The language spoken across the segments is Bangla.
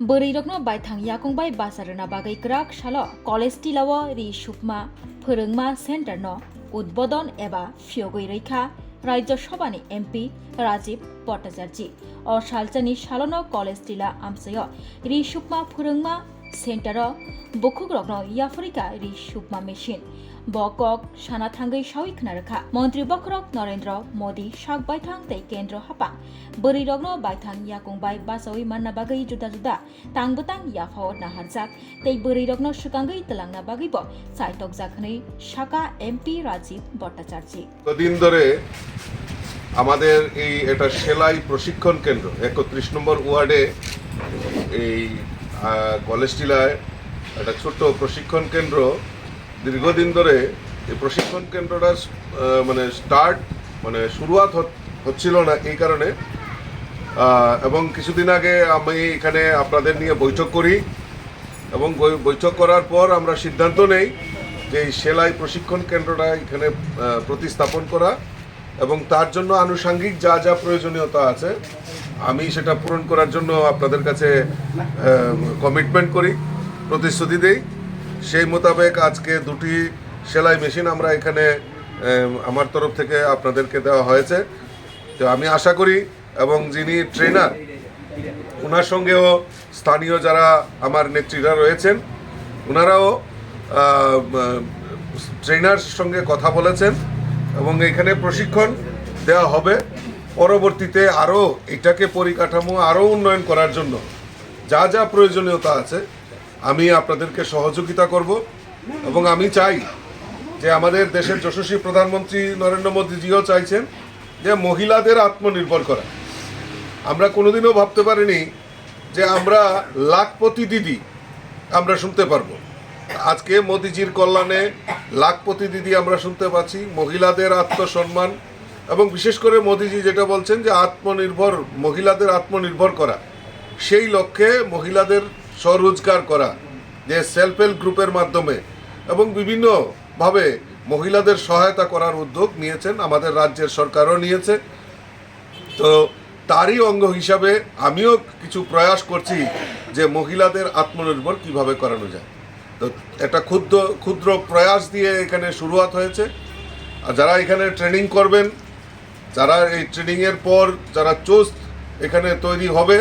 Bwrwirokno baithang yakungbai basarna bagai krak salo college tilawo ri supma phorongma center no udbodon eba fiogoi reikha Rajya Sabhani MP Rajiv Bhattacharjee o salchani salono college tila amsayo ri supma phorongma center o bokhugrokno yaforika ri supma machine bokok sana thangai sawi khnarakha Mantri Bokrok Narendra Modi sak baithang tei kendro hapang bwrwirokno baithang yakungbai basawi manna bagai juda juda tangbutang yafao naharjak tei bwrwirokno sukangai telangna bagai bo saitok jakhnai saka MP Rajiv Bhattacharjee দিন ধরে আমাদের এই এটা সেলাই প্রশিক্ষণ কেন্দ্র 31 নম্বর ওয়ার্ডে এই কলেজ টিলায় একটা ছোট্ট প্রশিক্ষণ কেন্দ্র দীর্ঘদিন ধরে এই প্রশিক্ষণ কেন্দ্রটা শুরুয়াত হচ্ছিল না এই কারণে এবং কিছুদিন আগে আমি এখানে আপনাদের নিয়ে বৈঠক করি এবং বৈঠক করার পর আমরা সিদ্ধান্ত নেই যে এই সেলাই প্রশিক্ষণ কেন্দ্রটা এখানে প্রতিস্থাপন করা এবং তার জন্য আনুষঙ্গিক যা যা প্রয়োজনীয়তা আছে আমি সেটা পূরণ করার জন্য আপনাদের কাছে কমিটমেন্ট করি, প্রতিশ্রুতি দেই। সেই মোতাবেক আজকে দুটি সেলাই মেশিন আমরা এখানে আমার তরফ থেকে আপনাদেরকে দেওয়া হয়েছে। তো আমি আশা করি এবং যিনি ট্রেনার ওনার সঙ্গেও স্থানীয় যারা আমার নেত্রীরা রয়েছেন ওনারাও ট্রেনার সঙ্গে কথা বলেছেন এবং এখানে প্রশিক্ষণ দেওয়া হবে। পরবর্তীতে আরও এটাকে পরিকাঠামো আরও উন্নয়ন করার জন্য যা যা প্রয়োজনীয়তা আছে আমি আপনাদেরকে সহযোগিতা করব এবং আমি চাই যে আমাদের দেশের যশস্বী প্রধানমন্ত্রী নরেন্দ্র মোদীজিও চাইছেন যে মহিলাদের আত্মনির্ভর করা। আমরা কোনোদিনও ভাবতে পারিনি যে আমরা লাখপতি দিদি আমরা শুনতে পারবো। আজকে মোদিজির কল্যাণে লাখপতি দিদি আমরা শুনতে পাচ্ছি, মহিলাদের আত্মসম্মান এবং বিশেষ করে মোদিজি যেটা বলছেন যে মহিলাদের আত্মনির্ভর করা, সেই লক্ষ্যে মহিলাদের স্বরোজগার করা, যে সেলফ হেল্প গ্রুপের মাধ্যমে এবং বিভিন্নভাবে মহিলাদের সহায়তা করার উদ্যোগ নিয়েছেন, আমাদের রাজ্যের সরকারও নিয়েছে। তো তারই অঙ্গ হিসাবে আমিও কিছু প্রয়াস করছি যে মহিলাদের আত্মনির্ভর কিভাবে করানো যায়। তো একটা ক্ষুদ্র প্রয়াস দিয়ে এখানে শুরুয়াত হয়েছে। আর যারা এখানে ট্রেনিং করবেন, যারা এই ট্রেনিংয়ের পর যারা চোস্ত এখানে তৈরি হবে,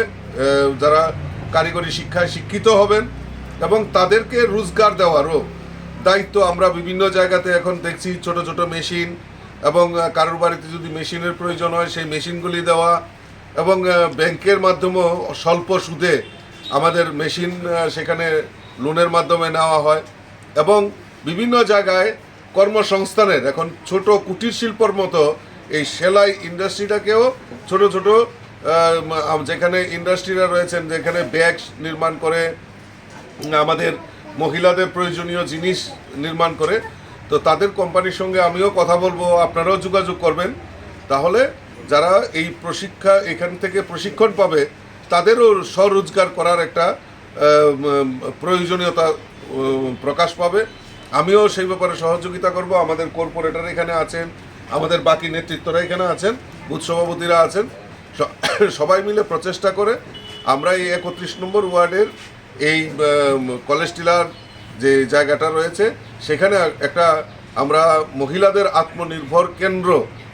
যারা কারিগরি শিক্ষায় শিক্ষিত হবেন এবং তাদেরকে রোজগার দেওয়ারও দায়িত্ব আমরা বিভিন্ন জায়গাতে এখন দেখছি। ছোট ছোট মেশিন এবং কারোর বাড়িতে যদি মেশিনের প্রয়োজন হয় সেই মেশিনগুলি দেওয়া এবং ব্যাংকের মাধ্যমেও স্বল্প সুদে আমাদের মেশিন সেখানে লোনের মাধ্যমে নেওয়া হয় এবং বিভিন্ন জায়গায় কর্মসংস্থানের এখন ছোট কুটির শিল্পর মতো এই সেলাই ইন্ডাস্ট্রিটাকেও ছোট ছোট যেখানে ইন্ডাস্ট্রিরা রয়েছেন, যেখানে ব্যাগ নির্মাণ করে আমাদের মহিলাদের প্রয়োজনীয় জিনিস নির্মাণ করে, তো তাদের কোম্পানির সঙ্গে আমিও কথা বলবো, আপনারাও যোগাযোগ করবেন। তাহলে যারা এই এখান থেকে প্রশিক্ষণ পাবে তাদেরও স্বরোজগার করার একটা প্রয়োজনীয়তা প্রকাশ পাবে। আমিও সেই ব্যাপারে সহযোগিতা করব। আমাদের কর্পোরেটর এখানে আছেন, আমাদের বাকি নেতৃত্বরা এখানে আছেন, বুথ সভাপতিরা আছেন, সবাই মিলে প্রচেষ্টা করে আমরা এই 31 নম্বর ওয়ার্ডের এই কলেজ টিলার যে জায়গাটা রয়েছে সেখানে একটা আমরা মহিলাদের আত্মনির্ভর কেন্দ্র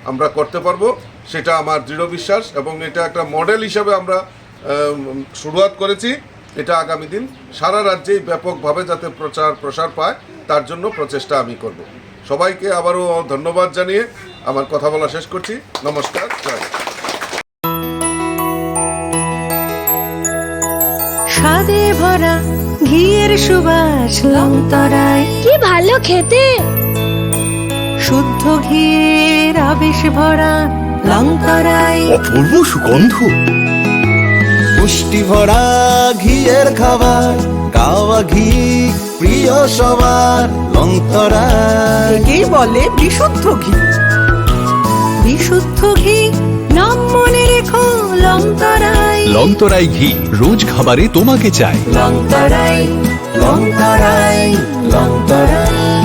আমরা করতে পারবো, সেটা আমার দৃঢ় বিশ্বাস এবং এটা একটা মডেল হিসাবে আমরা শুরুয়াত করেছি। এটা আগামী দিন সারা রাজ্যেই ব্যাপকভাবে যাতে প্রসার পায় তার জন্য প্রচেষ্টা আমি করব। সবাইকে আবারও ধন্যবাদ জানিয়ে আমার কথা বলা শেষ করছি। নমস্কার, জয়। স্বাদে ভরা ঘিয়ের সুবাস লংতরায়, কি ভালো খেতে। শুদ্ধ ঘিয়ের আবেশ ভরা লংতরায়, অপূর্ব সুগন্ধ, পুষ্টি ভরা ঘিয়ের খাবার, গাওয়া ঘি প্রিয় সবার লংতরায়। একেই বলে বিশুদ্ধ ঘি। বিশুদ্ধ ঘি নাম মনে রেখো লংতরায়। লংতরাই ঘি রোজ খাবারে তোমাকে চাই। লংতরায়, লংতরায়, লংতরায়।